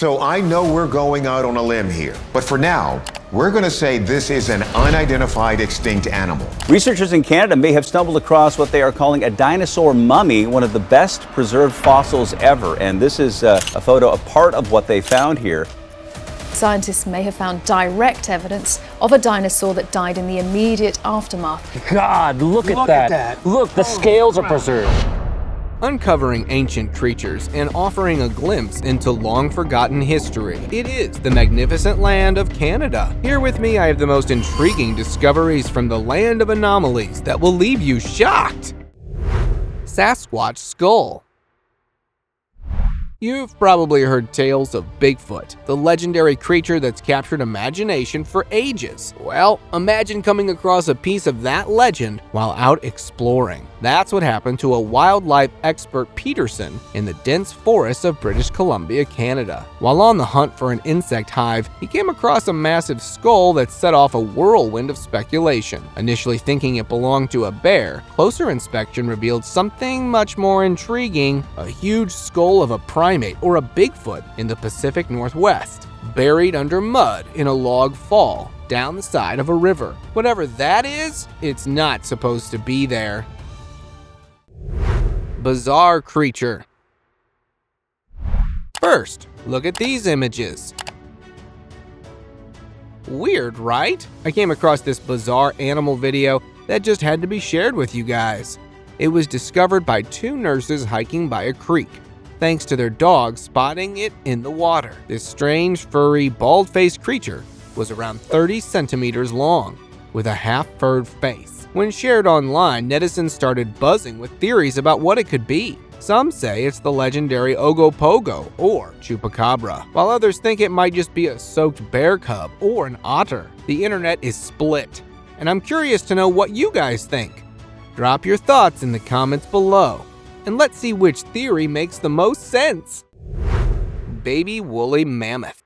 So I know we're going out on a limb here, but for now, we're going to say this is an unidentified extinct animal. Researchers in Canada may have stumbled across what they are calling a dinosaur mummy, one of the best preserved fossils ever. And this is a photo of part of what they found here. Scientists may have found direct evidence of a dinosaur that died in the immediate aftermath. God, look at that. Look, the scales are preserved. Uncovering ancient creatures and offering a glimpse into long-forgotten history. It is the magnificent land of Canada. Here with me, I have the most intriguing discoveries from the land of anomalies that will leave you shocked. Sasquatch Skull. You've probably heard tales of Bigfoot, the legendary creature that's captured imagination for ages. Well, imagine coming across a piece of that legend while out exploring. That's what happened to a wildlife expert Peterson in the dense forests of British Columbia, Canada. While on the hunt for an insect hive, he came across a massive skull that set off a whirlwind of speculation. Initially thinking it belonged to a bear, closer inspection revealed something much more intriguing: a huge skull of a primate or a Bigfoot in the Pacific Northwest, buried under mud in a log fall down the side of a river. Whatever that is, it's not supposed to be there. Bizarre creature. First, look at these images. Weird, right? I came across this bizarre animal video that just had to be shared with you guys. It was discovered by two nurses hiking by a creek, thanks to their dog spotting it in the water. This strange, furry, bald-faced creature was around 30 centimeters long, with a half-furred face. When shared online, netizens started buzzing with theories about what it could be. Some say it's the legendary Ogopogo or Chupacabra, while others think it might just be a soaked bear cub or an otter. The internet is split, and I'm curious to know what you guys think. Drop your thoughts in the comments below, and let's see which theory makes the most sense. Baby woolly mammoth.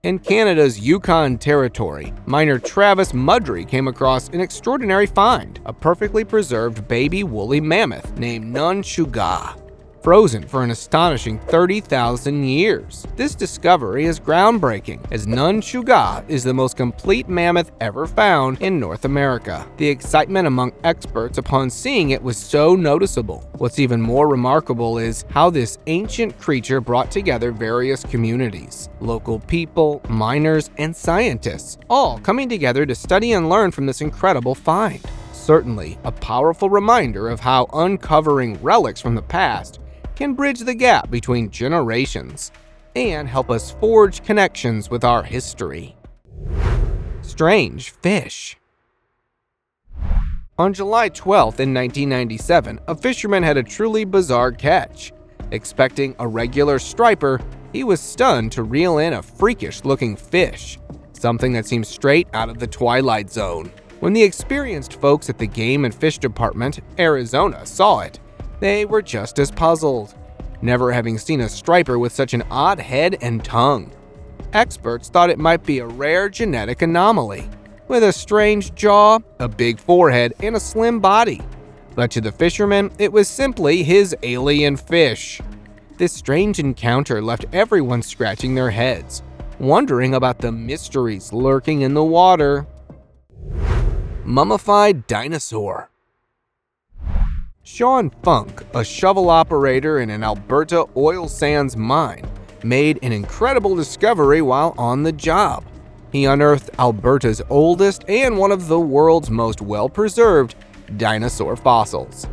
In Canada's Yukon Territory, miner Travis Mudry came across an extraordinary find: a perfectly preserved baby woolly mammoth named Nun Shuga, frozen for an astonishing 30,000 years. This discovery is groundbreaking, as Nun Shuga is the most complete mammoth ever found in North America. The excitement among experts upon seeing it was so noticeable. What's even more remarkable is how this ancient creature brought together various communities: local people, miners, and scientists, all coming together to study and learn from this incredible find. Certainly a powerful reminder of how uncovering relics from the past can bridge the gap between generations and help us forge connections with our history. Strange fish. On July 12th in 1997, a fisherman had a truly bizarre catch. Expecting a regular striper, he was stunned to reel in a freakish-looking fish, something that seemed straight out of the Twilight Zone. When the experienced folks at the Game and Fish Department, Arizona, saw it, they were just as puzzled, never having seen a striper with such an odd head and tongue. Experts thought it might be a rare genetic anomaly, with a strange jaw, a big forehead, and a slim body. But to the fisherman, it was simply his alien fish. This strange encounter left everyone scratching their heads, wondering about the mysteries lurking in the water. Mummified Dinosaur. Sean Funk, a shovel operator in an Alberta oil sands mine, made an incredible discovery while on the job. He unearthed Alberta's oldest and one of the world's most well-preserved dinosaur fossils.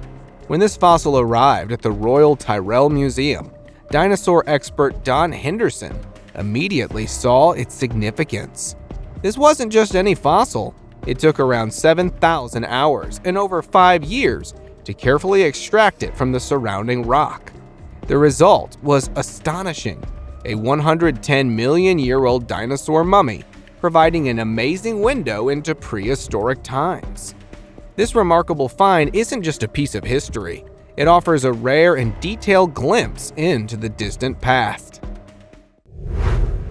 When this fossil arrived at the Royal Tyrrell Museum, dinosaur expert Don Henderson immediately saw its significance. This wasn't just any fossil. It took around 7,000 hours and over 5 years to carefully extract it from the surrounding rock. The result was astonishing: a 110-million-year-old dinosaur mummy, providing an amazing window into prehistoric times. This remarkable find isn't just a piece of history, it offers a rare and detailed glimpse into the distant past.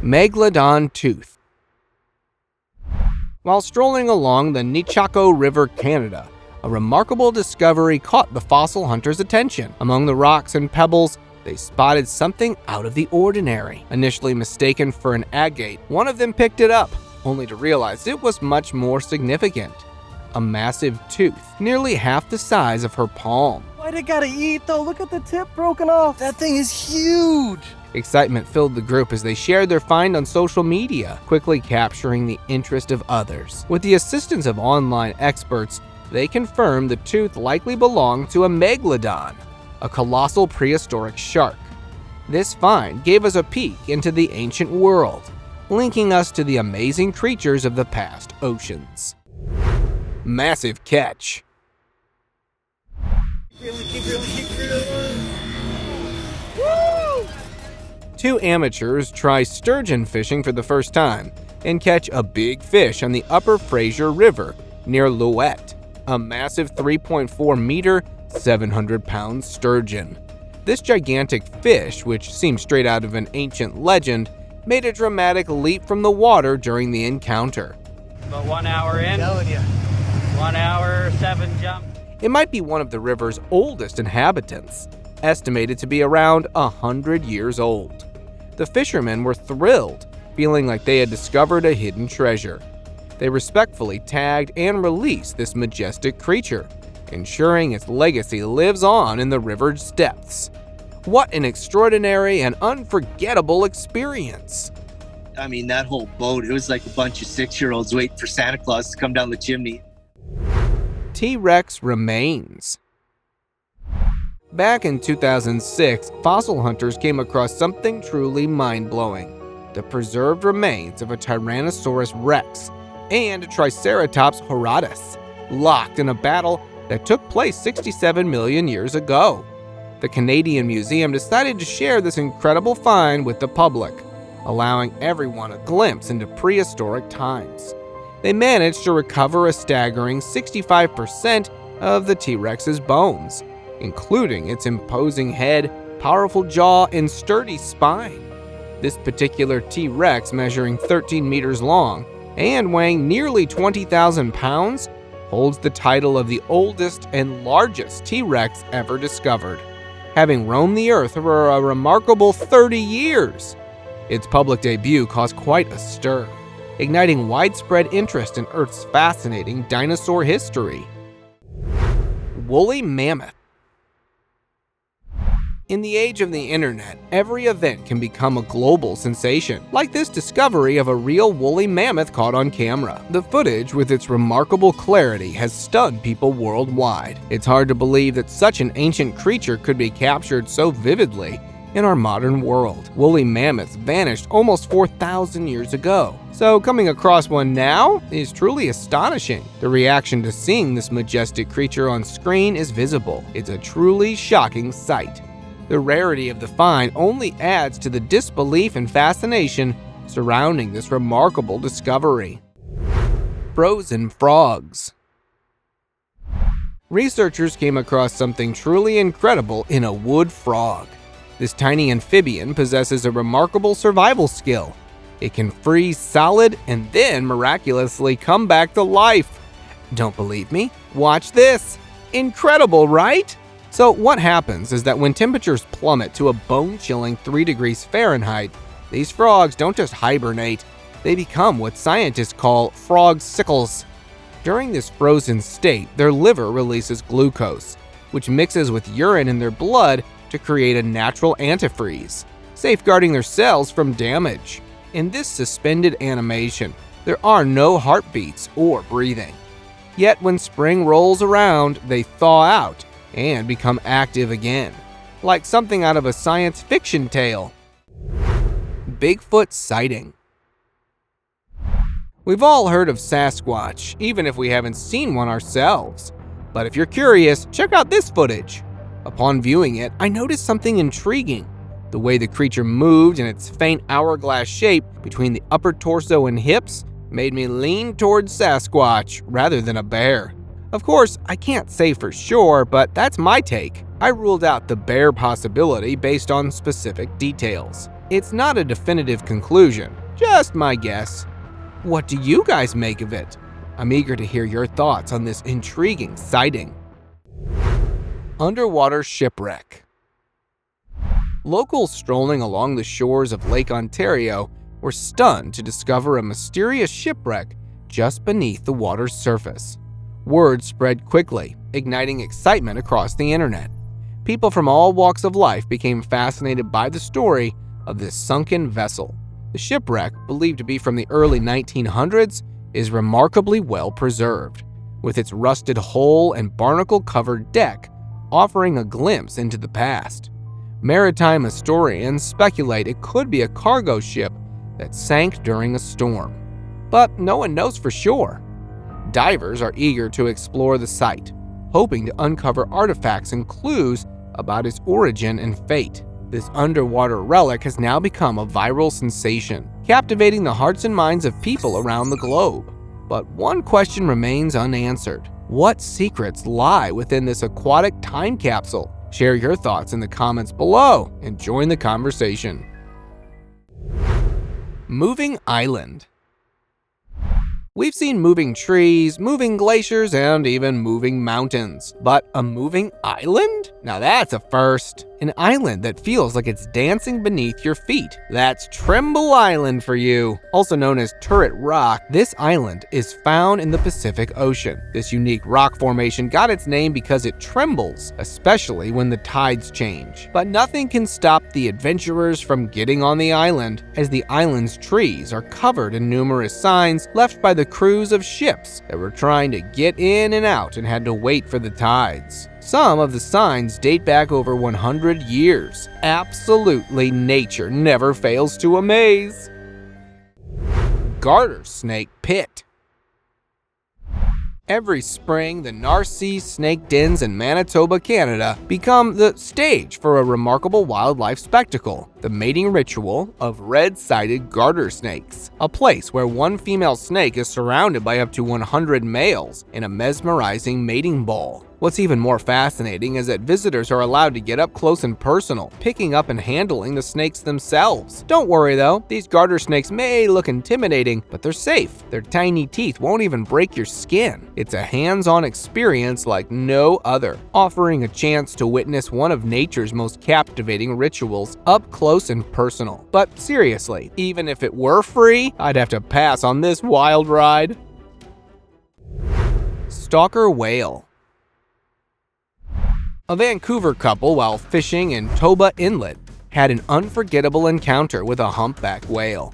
Megalodon Tooth. While strolling along the Nechako River, Canada, a remarkable discovery caught the fossil hunter's attention. Among the rocks and pebbles, they spotted something out of the ordinary. Initially mistaken for an agate, one of them picked it up, only to realize it was much more significant. A massive tooth, nearly half the size of her palm. Why'd it gotta eat though? Look at the tip broken off. That thing is huge. Excitement filled the group as they shared their find on social media, quickly capturing the interest of others. With the assistance of online experts, they confirmed the tooth likely belonged to a Megalodon, a colossal prehistoric shark. This find gave us a peek into the ancient world, linking us to the amazing creatures of the past oceans. Massive catch. Two amateurs try sturgeon fishing for the first time and catch a big fish on the upper Fraser River near Louette, a massive 3.4 meter, 700-pound sturgeon. This gigantic fish, which seems straight out of an ancient legend, made a dramatic leap from the water during the encounter. About 1 hour in, 1 hour, 7 jump. It might be one of the river's oldest inhabitants, estimated to be around 100 years old. The fishermen were thrilled, feeling like they had discovered a hidden treasure. They respectfully tagged and released this majestic creature, ensuring its legacy lives on in the river's depths. What an extraordinary and unforgettable experience! I mean, that whole boat, it was like a bunch of 6-year-olds waiting for Santa Claus to come down the chimney. TRex Remains. Back in 2006, fossil hunters came across something truly mind-blowing: the preserved remains of a Tyrannosaurus rex and a Triceratops horridus, locked in a battle that took place 67 million years ago. The Canadian Museum decided to share this incredible find with the public, allowing everyone a glimpse into prehistoric times. They managed to recover a staggering 65% of the T-Rex's bones, including its imposing head, powerful jaw, and sturdy spine. This particular T-Rex, measuring 13 meters long and weighing nearly 20,000 pounds, holds the title of the oldest and largest T-Rex ever discovered, having roamed the earth for a remarkable 30 years. Its public debut caused quite a stir, igniting widespread interest in Earth's fascinating dinosaur history. Woolly mammoth. In the age of the internet, every event can become a global sensation, like this discovery of a real woolly mammoth caught on camera. The footage, with its remarkable clarity, has stunned people worldwide. It's hard to believe that such an ancient creature could be captured so vividly in our modern world. Woolly mammoths vanished almost 4,000 years ago, so coming across one now is truly astonishing. The reaction to seeing this majestic creature on screen is visible. It's a truly shocking sight. The rarity of the find only adds to the disbelief and fascination surrounding this remarkable discovery. Frozen frogs. Researchers came across something truly incredible in a wood frog. This tiny amphibian possesses a remarkable survival skill. It can freeze solid and then miraculously come back to life. Don't believe me? Watch this! Incredible, right? So what happens is that when temperatures plummet to a bone-chilling 3 degrees Fahrenheit, these frogs don't just hibernate, they become what scientists call frog sickles. During this frozen state, their liver releases glucose, which mixes with urine in their blood to create a natural antifreeze, safeguarding their cells from damage. In this suspended animation, there are no heartbeats or breathing. Yet when spring rolls around, they thaw out and become active again, like something out of a science fiction tale. Bigfoot sighting. We've all heard of Sasquatch, even if we haven't seen one ourselves. But if you're curious, check out this footage. Upon viewing it, I noticed something intriguing. The way the creature moved in its faint hourglass shape between the upper torso and hips made me lean towards Sasquatch rather than a bear. Of course, I can't say for sure, but that's my take. I ruled out the bear possibility based on specific details. It's not a definitive conclusion, just my guess. What do you guys make of it? I'm eager to hear your thoughts on this intriguing sighting. Underwater shipwreck. Locals strolling along the shores of Lake Ontario were stunned to discover a mysterious shipwreck just beneath the water's surface. Word spread quickly, igniting excitement across the internet. People from all walks of life became fascinated by the story of this sunken vessel. The shipwreck, believed to be from the early 1900s, is remarkably well preserved, with its rusted hull and barnacle-covered deck offering a glimpse into the past. Maritime historians speculate it could be a cargo ship that sank during a storm, but no one knows for sure. Divers are eager to explore the site, hoping to uncover artifacts and clues about its origin and fate. This underwater relic has now become a viral sensation, captivating the hearts and minds of people around the globe. But one question remains unanswered. What secrets lie within this aquatic time capsule? Share your thoughts in the comments below and join the conversation. Moving island. We've seen moving trees, moving glaciers, and even moving mountains. But a moving island? Now that's a first. An island that feels like it's dancing beneath your feet. That's Trimble Island for you. Also known as Turret Rock, this island is found in the Pacific Ocean. This unique rock formation got its name because it trembles, especially when the tides change. But nothing can stop the adventurers from getting on the island, as the island's trees are covered in numerous signs left by the crews of ships that were trying to get in and out and had to wait for the tides. Some of the signs date back over 100 years. Absolutely, nature never fails to amaze. Garter Snake Pit. Every spring, the Narcisse snake dens in Manitoba, Canada become the stage for a remarkable wildlife spectacle, the mating ritual of red-sided garter snakes, a place where one female snake is surrounded by up to 100 males in a mesmerizing mating ball. What's even more fascinating is that visitors are allowed to get up close and personal, picking up and handling the snakes themselves. Don't worry though, these garter snakes may look intimidating, but they're safe. Their tiny teeth won't even break your skin. It's a hands-on experience like no other, offering a chance to witness one of nature's most captivating rituals up close and personal. But seriously, even if it were free, I'd have to pass on this wild ride. Stalker Whale. A Vancouver couple, while fishing in Toba Inlet, had an unforgettable encounter with a humpback whale.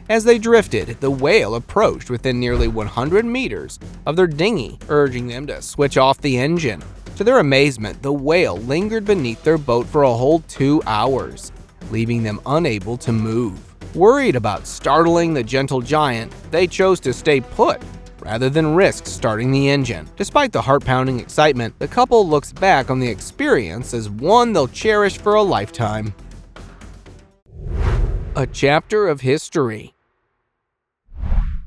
As they drifted, the whale approached within nearly 100 meters of their dinghy, urging them to switch off the engine. To their amazement, the whale lingered beneath their boat for a whole 2 hours, leaving them unable to move. Worried about startling the gentle giant, they chose to stay put rather than risk starting the engine. Despite the heart-pounding excitement, the couple looks back on the experience as one they'll cherish for a lifetime. A chapter of history.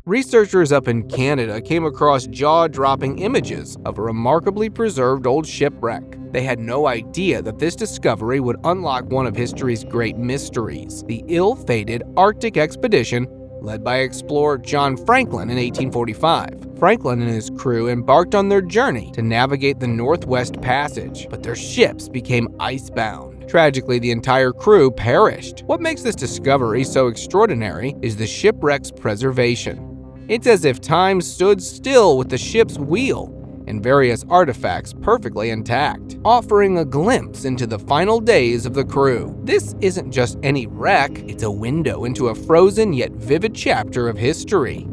Researchers up in Canada came across jaw-dropping images of a remarkably preserved old shipwreck. They had no idea that this discovery would unlock one of history's great mysteries, the ill-fated Arctic expedition led by explorer John Franklin in 1845. Franklin and his crew embarked on their journey to navigate the Northwest Passage, but their ships became icebound. Tragically, the entire crew perished. What makes this discovery so extraordinary is the shipwreck's preservation. It's as if time stood still with the ship's wheel and various artifacts perfectly intact, offering a glimpse into the final days of the crew. This isn't just any wreck, it's a window into a frozen yet vivid chapter of history.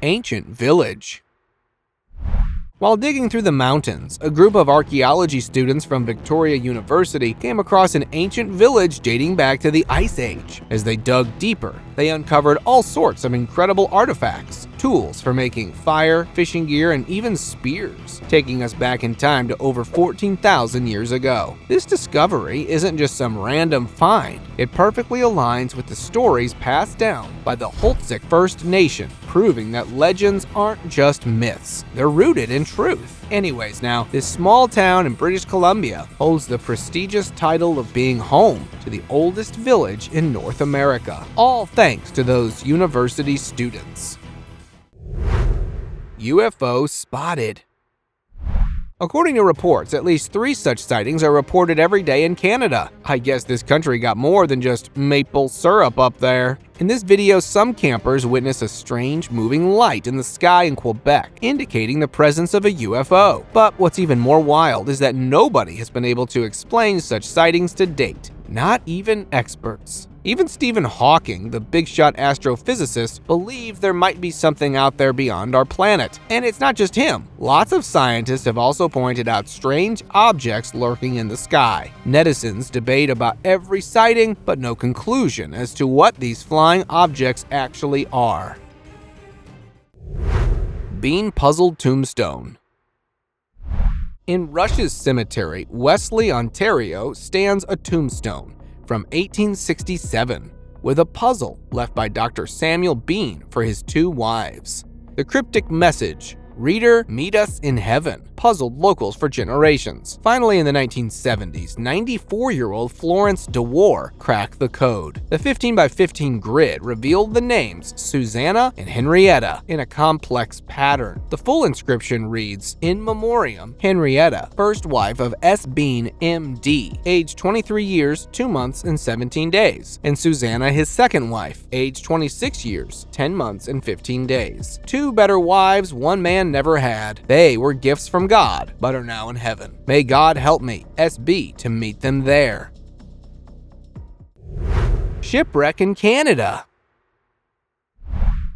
Ancient village. While digging through the mountains, a group of archaeology students from Victoria University came across an ancient village dating back to the Ice Age. As they dug deeper, they uncovered all sorts of incredible artifacts, tools for making fire, fishing gear, and even spears, taking us back in time to over 14,000 years ago. This discovery isn't just some random find. It perfectly aligns with the stories passed down by the Holtzik First Nation, proving that legends aren't just myths, they're rooted in truth. Anyways, now, this small town in British Columbia holds the prestigious title of being home to the oldest village in North America, all thanks to those university students. UFO Spotted. According to reports, at least 3 such sightings are reported every day in Canada. I guess this country got more than just maple syrup up there. In this video, some campers witness a strange moving light in the sky in Quebec, indicating the presence of a UFO. But what's even more wild is that nobody has been able to explain such sightings to date. Not even experts. Even Stephen Hawking, the big-shot astrophysicist, believes there might be something out there beyond our planet. And it's not just him. Lots of scientists have also pointed out strange objects lurking in the sky. Netizens debate about every sighting, but no conclusion as to what these flying objects actually are. Bean-puzzled tombstone. In Rush's Cemetery, Wesley, Ontario, stands a tombstone from 1867 with a puzzle left by Dr. Samuel Bean for his 2 wives. The cryptic message, "Reader, meet us in heaven," puzzled locals for generations. Finally, in the 1970s, 94-year-old Florence DeWar cracked the code. The 15x15 grid revealed the names Susanna and Henrietta in a complex pattern. The full inscription reads, "In memoriam, Henrietta, first wife of S. Bean, M.D., age 23 years, 2 months, and 17 days, and Susanna, his second wife, age 26 years, 10 months, and 15 days. 2 better wives one man never had. They were gifts from God, but are now in heaven. May God help me, SB, to meet them there." Shipwreck in Canada.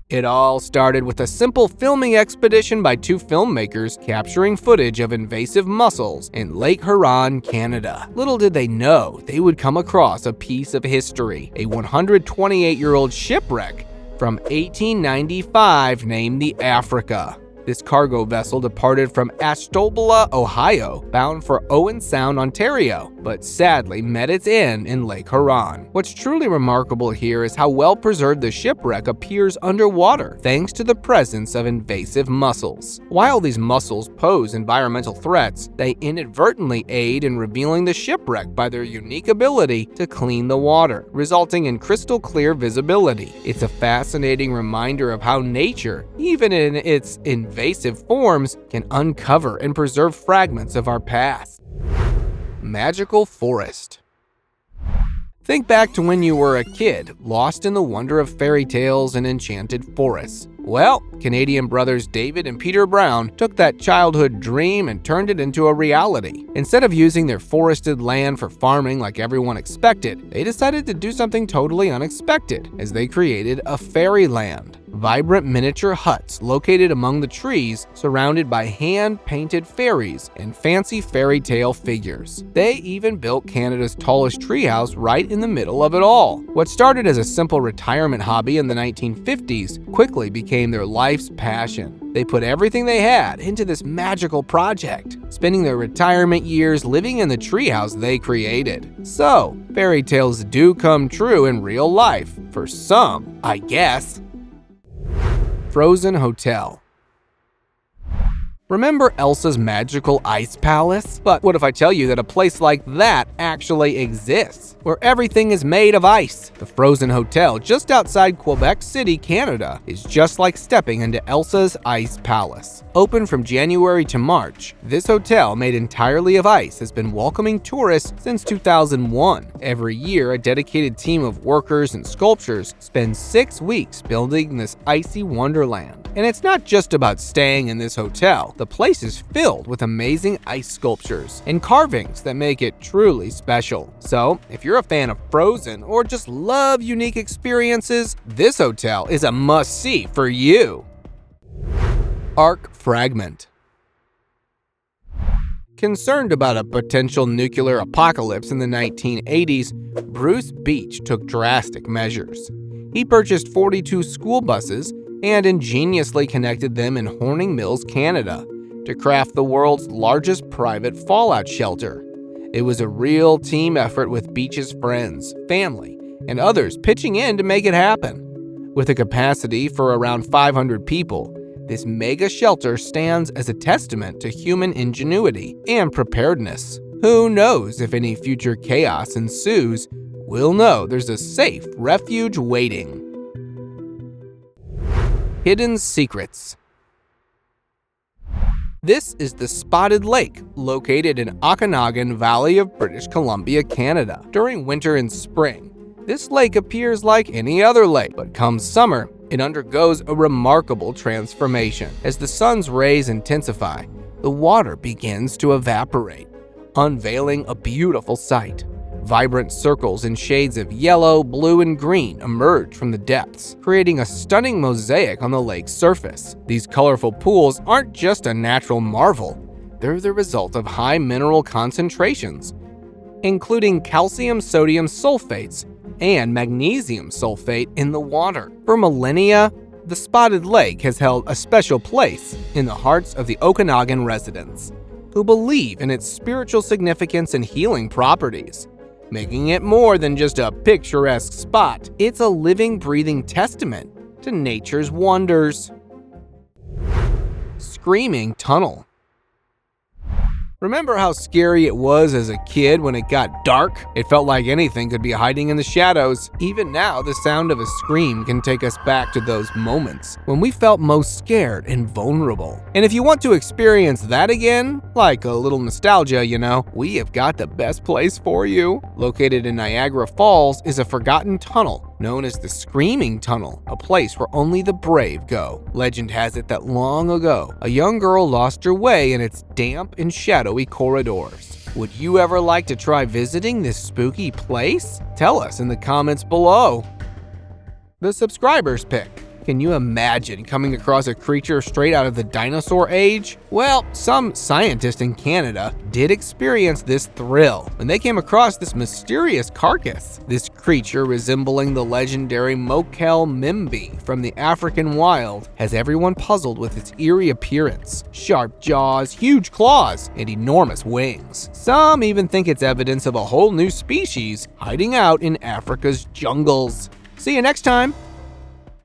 It all started with a simple filming expedition by 2 filmmakers capturing footage of invasive mussels in Lake Huron, Canada. Little did they know they would come across a piece of history, a 128-year-old shipwreck from 1895 named the Africa. This cargo vessel departed from Ashtabula, Ohio, bound for Owen Sound, Ontario, but sadly met its end in Lake Huron. What's truly remarkable here is how well preserved the shipwreck appears underwater, thanks to the presence of invasive mussels. While these mussels pose environmental threats, they inadvertently aid in revealing the shipwreck by their unique ability to clean the water, resulting in crystal clear visibility. It's a fascinating reminder of how nature, even in its invasive forms, can uncover and preserve fragments of our past. Magical forest. Think back to when you were a kid, lost in the wonder of fairy tales and enchanted forests. Well, Canadian brothers David and Peter Brown took that childhood dream and turned it into a reality. Instead of using their forested land for farming like everyone expected, they decided to do something totally unexpected as they created a fairyland. Vibrant miniature huts located among the trees, surrounded by hand-painted fairies and fancy fairy tale figures. They even built Canada's tallest treehouse right in the middle of it all. What started as a simple retirement hobby in the 1950s quickly became their life's passion. They put everything they had into this magical project, spending their retirement years living in the treehouse they created. So, fairy tales do come true in real life, for some, I guess. Frozen Hotel. Remember Elsa's magical ice palace? But what if I tell you that a place like that actually exists, where everything is made of ice? The Frozen Hotel just outside Quebec City, Canada, is just like stepping into Elsa's ice palace. Open from January to March, this hotel made entirely of ice has been welcoming tourists since 2001. Every year, a dedicated team of workers and sculptors spends 6 weeks building this icy wonderland. And it's not just about staying in this hotel. The place is filled with amazing ice sculptures and carvings that make it truly special. So, if you're a fan of Frozen or just love unique experiences, this hotel is a must-see for you. Arc Fragment. Concerned about a potential nuclear apocalypse in the 1980s, Bruce Beach took drastic measures. He purchased 42 school buses and ingeniously connected them in Horning Mills, Canada, to craft the world's largest private fallout shelter. It was a real team effort with Beach's friends, family, and others pitching in to make it happen. With a capacity for around 500 people, this mega shelter stands as a testament to human ingenuity and preparedness. Who knows if any future chaos ensues, we'll know there's a safe refuge waiting. Hidden secrets. This is the Spotted Lake, located in Okanagan Valley of British Columbia, Canada. During winter and spring, this lake appears like any other lake, but come summer, it undergoes a remarkable transformation. As the sun's rays intensify, the water begins to evaporate, unveiling a beautiful sight. Vibrant circles in shades of yellow, blue, and green emerge from the depths, creating a stunning mosaic on the lake's surface. These colorful pools aren't just a natural marvel, they're the result of high mineral concentrations, including calcium sodium sulfates and magnesium sulfate in the water. For millennia, the Spotted Lake has held a special place in the hearts of the Okanagan residents, who believe in its spiritual significance and healing properties. Making it more than just a picturesque spot, it's a living, breathing testament to nature's wonders. Screaming Tunnel. Remember how scary it was as a kid when it got dark? It felt like anything could be hiding in the shadows. Even now, the sound of a scream can take us back to those moments when we felt most scared and vulnerable. And if you want to experience that again, like a little nostalgia, we have got the best place for you. Located in Niagara Falls is a forgotten tunnel known as the Screaming Tunnel, a place where only the brave go. Legend has it that long ago, a young girl lost her way in its damp and shadowy corridors. Would you ever like to try visiting this spooky place? Tell us in the comments below. The subscribers pick. Can you imagine coming across a creature straight out of the dinosaur age? Well, some scientists in Canada did experience this thrill when they came across this mysterious carcass. This creature, resembling the legendary Mummy from the African wild, has everyone puzzled with its eerie appearance. Sharp jaws, huge claws, and enormous wings. Some even think it's evidence of a whole new species hiding out in Africa's jungles. See you next time